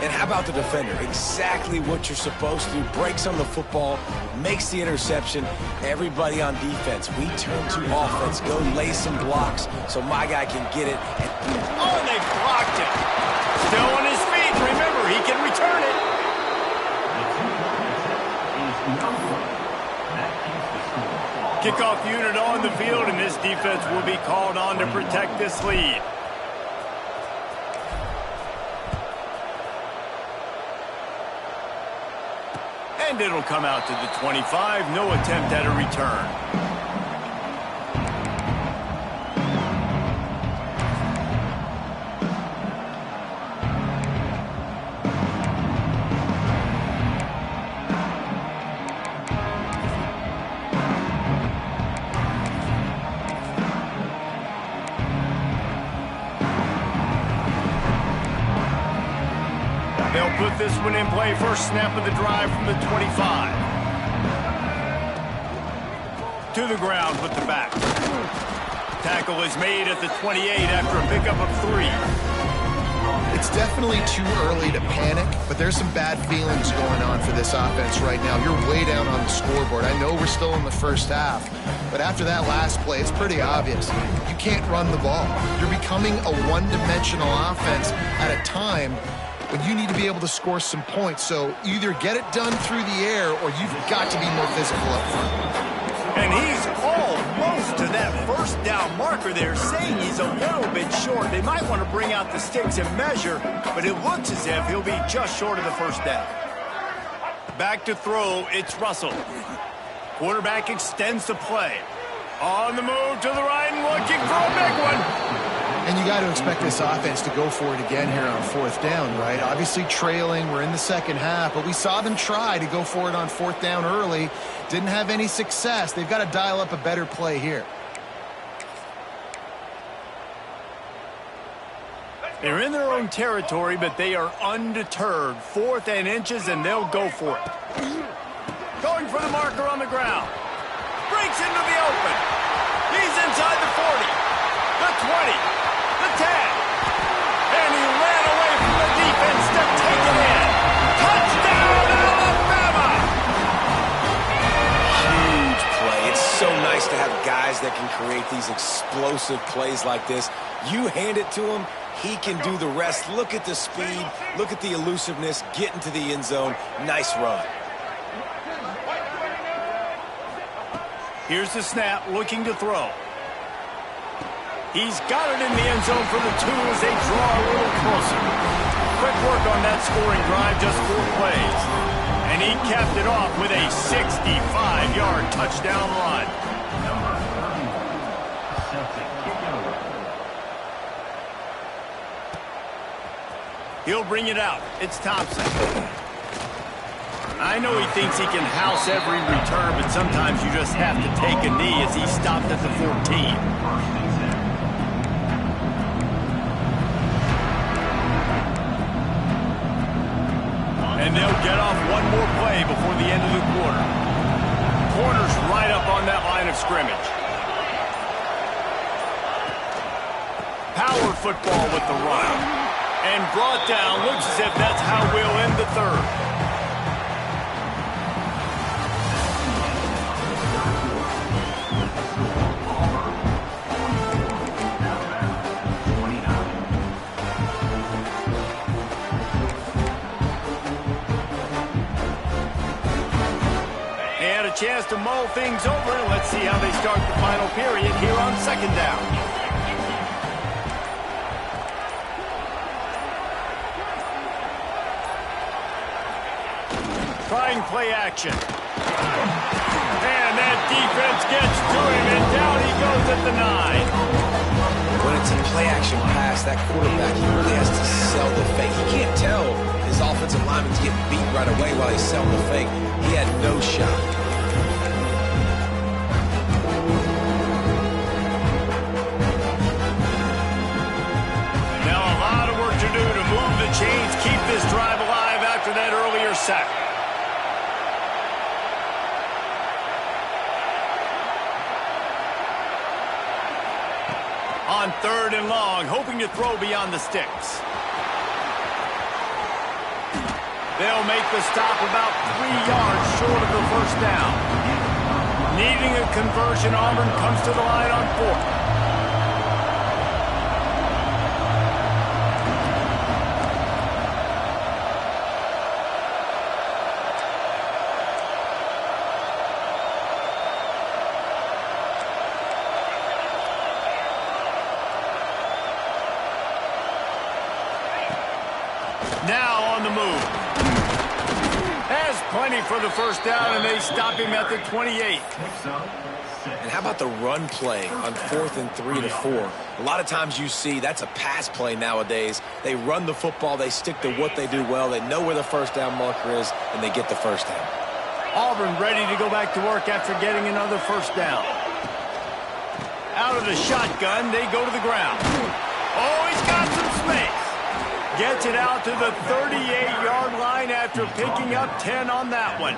And how about the defender? Exactly what you're supposed to. Breaks on the football, makes the interception. Everybody on defense, we turn to offense. Go lay some blocks so my guy can get it. Oh, they blocked it. Still on his feet. Remember, he can return it. Kickoff unit on the field, and this defense will be called on to protect this lead. And it'll come out to the 25. No attempt at a return. They'll put this one in play. First snap of the drive from the 25. To the ground with the back. Tackle is made at the 28 after a pickup of 3. It's definitely too early to panic, but there's some bad feelings going on for this offense right now. You're way down on the scoreboard. I know we're still in the first half, but after that last play, it's pretty obvious. You can't run the ball. You're becoming a one-dimensional offense at a time when you need to be able to score some points. So either get it done through the air or you've got to be more physical up front. And he's almost to that first down marker there, saying he's a little bit short. They might want to bring out the sticks and measure, but it looks as if he'll be just short of the first down. Back to throw, it's Russell. Quarterback extends the play. On the move to the right and looking for a big one. And you got to expect this offense to go for it again here on 4th down, right? Obviously trailing, we're in the second half, but we saw them try to go for it on 4th down early. Didn't have any success. They've got to dial up a better play here. They're in their own territory, but they are undeterred. 4th and inches, and they'll go for it. Going for the marker on the ground. Breaks into the nice to have guys that can create these explosive plays like this. You hand it to him, he can do the rest. Look at the speed, look at the elusiveness, get into the end zone. Nice run. Here's the snap, looking to throw. He's got it in the end zone for the 2 as they draw a little closer. Quick work on that scoring drive, just 4 plays. And he capped it off with a 65-yard touchdown run. Number 31, Celtic kicking away. He'll bring it out. It's Thompson. I know he thinks he can house every return, but sometimes you just have to take a knee as he stopped at the 14. And they'll get off one more play before the end of the quarter. Corner's right up on that line of scrimmage. Power football with the run. And brought down. Looks as if that's how we'll end the third. Chance to mull things over, and let's see how they start the final period here on second down. Trying play action. And that defense gets to him, and down he goes at the 9. When it's a play action pass, that quarterback, he really has to sell the fake. He can't tell his offensive lineman's getting beat right away while he's selling the fake. He had no shot. Chains keep this drive alive after that earlier sack. On 3rd and long, hoping to throw beyond the sticks. They'll make the stop about 3 yards short of the first down. Needing a conversion, Auburn comes to the line on 4th. Now on the move. Has plenty for the first down, and they stop him at the 28. And how about the run play on 4th and 3 to 4? A lot of times you see that's a pass play nowadays. They run the football. They stick to what they do well. They know where the first down marker is, and they get the first down. Auburn ready to go back to work after getting another first down. Out of the shotgun, they go to the ground. Oh, he's got some space. Gets it out to the 38-yard line after picking up 10 on that one.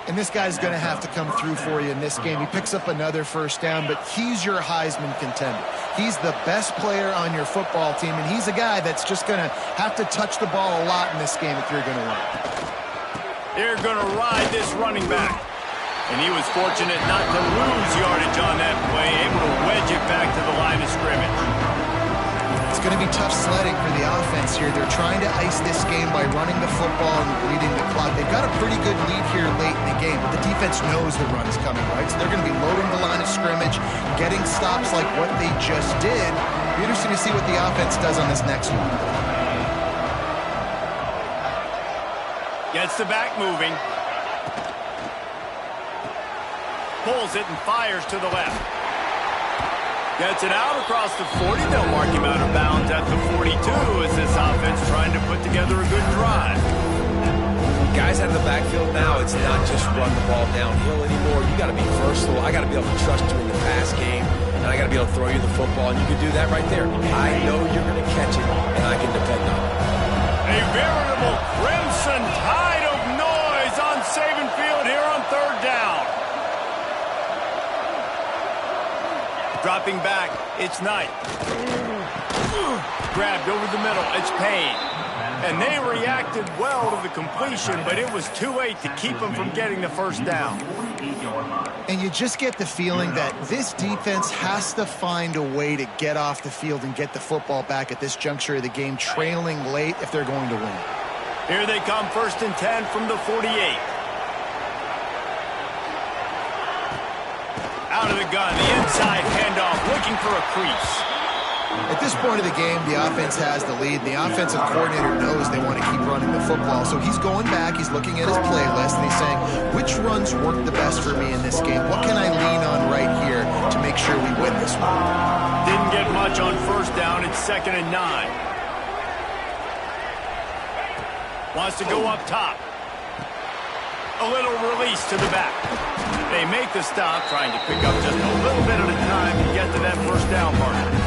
And this guy's going to have to come through for you in this game. He picks up another first down, but he's your Heisman contender. He's the best player on your football team, and he's a guy that's just going to have to touch the ball a lot in this game if you're going to win. They're going to ride this running back. And he was fortunate not to lose yardage on that play, able to wedge it back to the line of scrimmage. It's going to be tough sledding for the offense here. They're trying to ice this game by running the football and bleeding the clock. They've got a pretty good lead here late in the game, but the defense knows the run is coming, right? So they're going to be loading the line of scrimmage, getting stops like what they just did. Be interesting to see what the offense does on this next one. Gets the back moving. Pulls it and fires to the left. Gets it out across the 40. They'll mark him out of bounds at the 42 as this offense trying to put together a good drive. Guys out of the backfield now, it's not just run the ball downhill anymore. You got to be versatile. I got to be able to trust you in the pass game, and I got to be able to throw you the football, and you can do that right there. I know you're going to catch it, and I can depend on it. A veritable crimson tide of noise on Saban Field here on 3rd down. Dropping back, it's Knight. Grabbed over the middle, it's Payne. And they reacted well to the completion, but it was too late to keep them from getting the first down. And you just get the feeling that this defense has to find a way to get off the field and get the football back at this juncture of the game, trailing late if they're going to win. Here they come, 1st and 10 from the 48. Out of the gun, the inside handoff, looking for a crease. At this point of the game, the offense has the lead. The offensive coordinator knows they want to keep running the football. So he's going back, he's looking at his playlist, and he's saying, which runs work the best for me in this game? What can I lean on right here to make sure we win this one? Didn't get much on 1st down. It's 2nd and 9. Wants to go up top. A little release to the back. They make the stop, trying to pick up just a little bit at a time to get to that 1st down marker.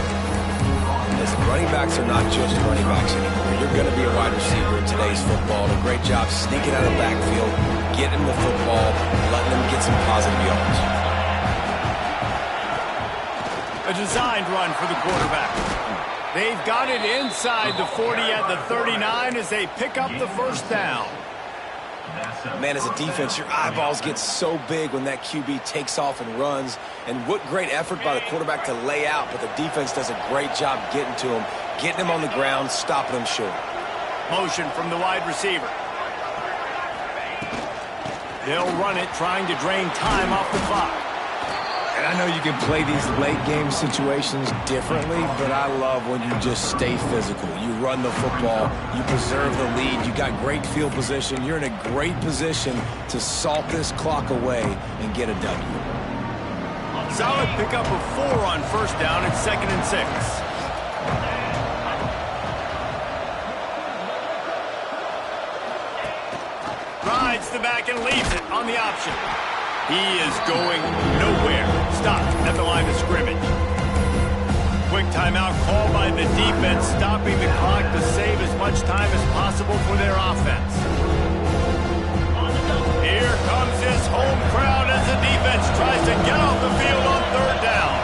Listen, running backs are not just running backs anymore. You're going to be a wide receiver in today's football. And a great job sneaking out of the backfield, getting the football, letting them get some positive yards. A designed run for the quarterback. They've got it inside the 40 at the 39 as they pick up the 1st down. Man, as a defense, your eyeballs get so big when that QB takes off and runs. And what great effort by the quarterback to lay out, but the defense does a great job getting to him, getting him on the ground, stopping him short. Motion from the wide receiver. They'll run it, trying to drain time off the clock. And I know you can play these late-game situations differently, but I love when you just stay physical. You run the football, you preserve the lead, you got great field position. You're in a great position to salt this clock away and get a W. Solid pickup of 4 on 1st down. It's 2nd and 6. Rides the back and leaves it on the option. He is going nowhere. Stopped at the line of scrimmage. Quick timeout called by the defense, stopping the clock to save as much time as possible for their offense. Here comes his home crowd as the defense tries to get off the field on 3rd down.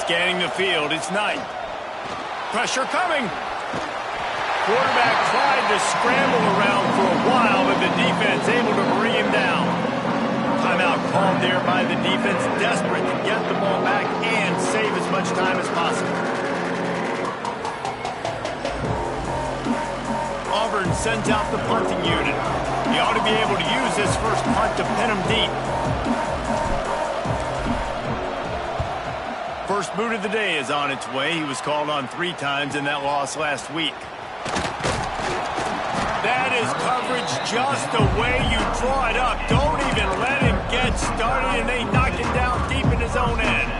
Scanning the field, it's Knight. Pressure coming. Quarterback tried to scramble around for a while, but the defense able to bring him down. Timeout called there by the defense, desperate to get the ball back and save as much time as possible. Auburn sends out the punting unit. He ought to be able to use this 1st punt to pin him deep. First boot of the day is on its way. He was called on 3 times in that loss last week. That is coverage just the way you draw it up. Don't even let him get started, and they knock him down deep in his own end.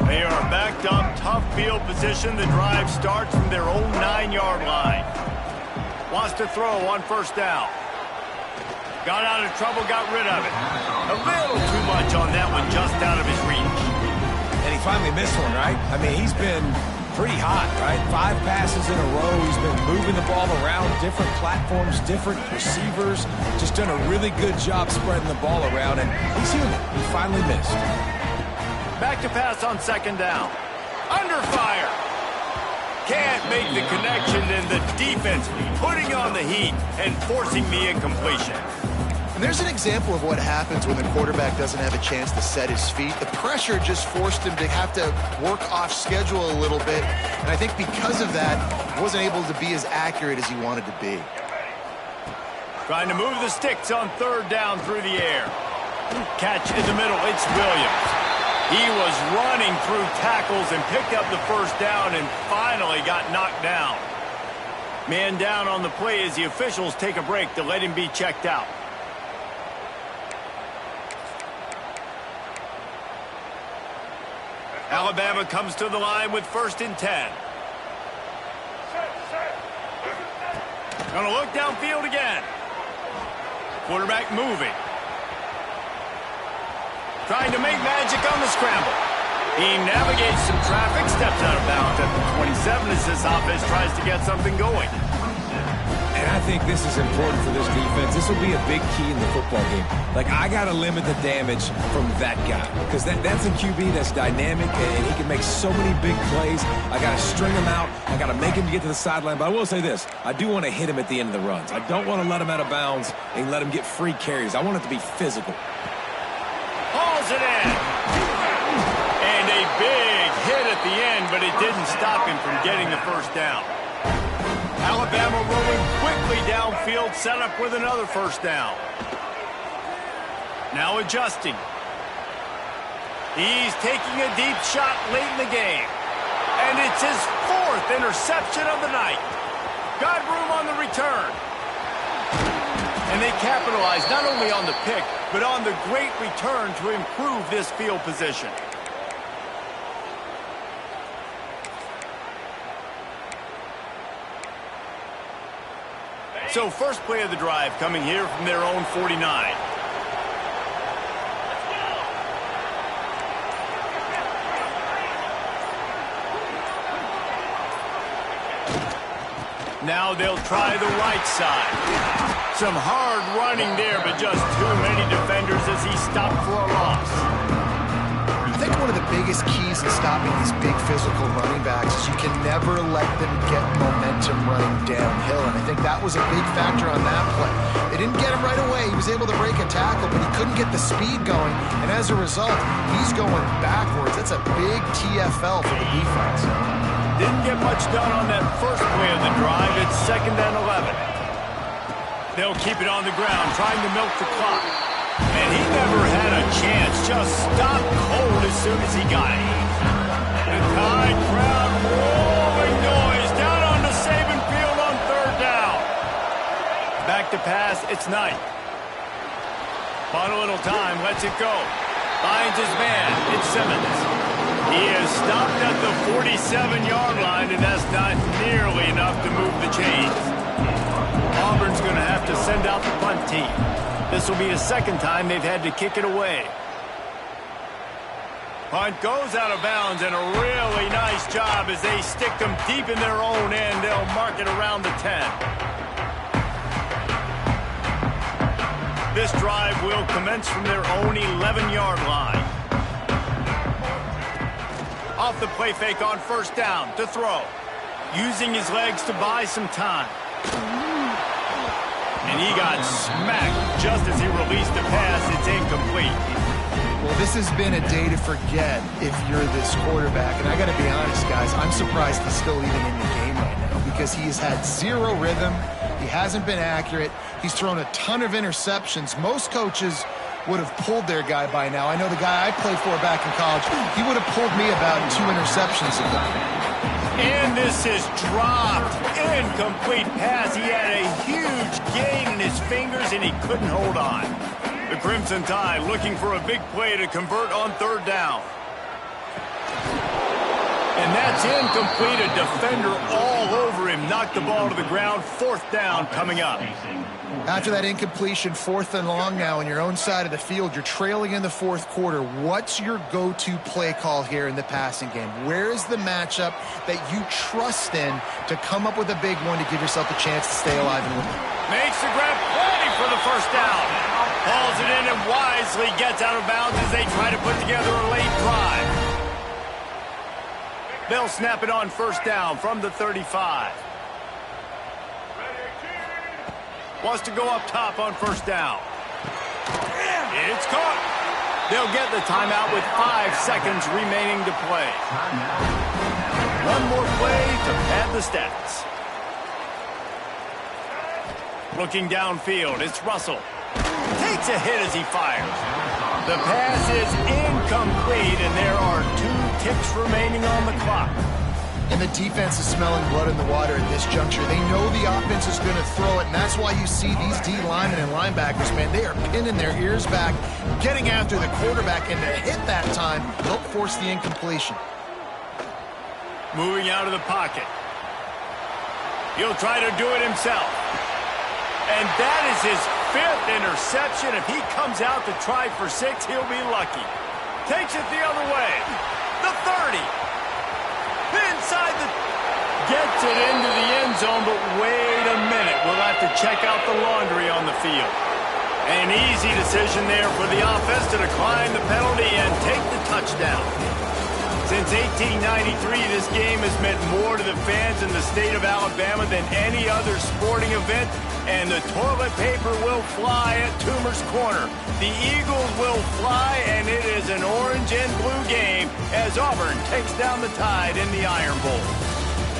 They are backed up, tough field position. The drive starts from their own 9-yard line. Wants to throw on 1st down. Got out of trouble, got rid of it. A little too much on that one, just out of his reach. And he finally missed one, right? I mean, he's been pretty hot, right? 5 passes in a row. He's been moving the ball around, different platforms, different receivers. Just done a really good job spreading the ball around, and he's human. He finally missed. Back to pass on 2nd down. Under fire. Can't make the connection, and the defense putting on the heat and forcing the incompletion. And there's an example of what happens when the quarterback doesn't have a chance to set his feet. The pressure just forced him to have to work off schedule a little bit. And I think because of that, he wasn't able to be as accurate as he wanted to be. Trying to move the sticks on 3rd down through the air. Catch in the middle. It's Williams. He was running through tackles and picked up the 1st down and finally got knocked down. Man down on the play as the officials take a break to let him be checked out. Alabama comes to the line with 1st and 10. Gonna look downfield again. Quarterback moving. Trying to make magic on the scramble. He navigates some traffic, steps out of bounds at the 27 as this offense tries to get something going. And And I think this is important for this defense. This will be a big key in the football game. Like, I got to limit the damage from that guy because that's a QB that's dynamic, and he can make so many big plays. I got to string him out. I got to make him get to the sideline. But I will say this. I do want to hit him at the end of the runs. I don't want to let him out of bounds and let him get free carries. I want it to be physical. Hauls it in. And a big hit at the end, but it didn't stop him from getting the first down. Alabama rolling quickly downfield, set up with another first down. Now adjusting. He's taking a deep shot late in the game. And it's his 4th interception of the night. Got room on the return. And they capitalize not only on the pick, but on the great return to improve this field position. So first play of the drive coming here from their own 49. Now they'll try the right side. Some hard running there, but just too many defenders as he stopped for a loss. I think one of the biggest keys in stopping these big physical running backs is you can never let them get momentum running downhill, and I think that was a big factor on that play. They didn't get him right away. He was able to break a tackle, but he couldn't get the speed going, and as a result, he's going backwards. That's a big TFL for the defense. Didn't get much done on that first play of the drive. It's 2nd and 11. They'll keep it on the ground, trying to milk the clock. And he never had a chance. Just stopped cold as soon as he got it. The Tide crowd rolling noise down on the Saban field on 3rd down. Back to pass, it's Knight. Bought a little time, lets it go. Finds his man, it's Simmons. He is stopped at the 47-yard line, and that's not nearly enough to move the chains. Auburn's going to have to send out the punt team. This will be the 2nd time they've had to kick it away. Punt goes out of bounds, and a really nice job as they stick them deep in their own end. They'll mark it around the 10. This drive will commence from their own 11-yard line. Off the play fake on 1st down to throw. Using his legs to buy some time. And he got smacked just as he released the pass. It's incomplete. Well, this has been a day to forget if you're this quarterback. And I got to be honest, guys, I'm surprised he's still even in the game right now because he has had 0 rhythm. He hasn't been accurate. He's thrown a ton of interceptions. Most coaches would have pulled their guy by now. I know the guy I played for back in college, he would have pulled me about 2 interceptions ago. And this is dropped. Incomplete pass. He had a huge gain in his fingers, and he couldn't hold on. The Crimson Tide looking for a big play to convert on 3rd down. And that's incomplete. A defender all over him. Knocked the ball to the ground. 4th down coming up. After that incompletion, 4th and long now on your own side of the field, you're trailing in the 4th quarter. What's your go-to play call here in the passing game? Where is the matchup that you trust in to come up with a big one to give yourself a chance to stay alive and win? Makes the grab play for the 1st down. Hauls it in and wisely gets out of bounds as they try to put together a late drive. They'll snap it on 1st down from the 35. Wants to go up top on 1st down. It's caught. They'll get the timeout with 5 seconds remaining to play. One more play to pad the stats. Looking downfield, it's Russell. Takes a hit as he fires. The pass is incomplete, and there are 2 ticks remaining on the clock. And the defense is smelling blood in the water at this juncture. They know the offense is going to throw it, and that's why you see these D linemen and linebackers, man, they are pinning their ears back, getting after the quarterback, and to hit that time, help force the incompletion. Moving out of the pocket. He'll try to do it himself. And that is his 5th interception. If he comes out to try for 6, he'll be lucky. Takes it the other way. The 30. Inside the Gets it into the end zone, but wait a minute. We'll have to check out the laundry on the field. An easy decision there for the offense to decline the penalty and take the touchdown. Since 1893, this game has meant more to the fans in the state of Alabama than any other sporting event, and the toilet paper will fly at Toomer's Corner. The Eagles will fly, and it is an orange and blue game as Auburn takes down the Tide in the Iron Bowl.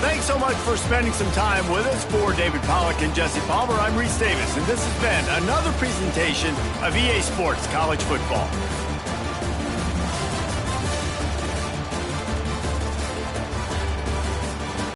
Thanks so much for spending some time with us. For David Pollack and Jesse Palmer, I'm Reese Davis, and this has been another presentation of EA Sports College Football.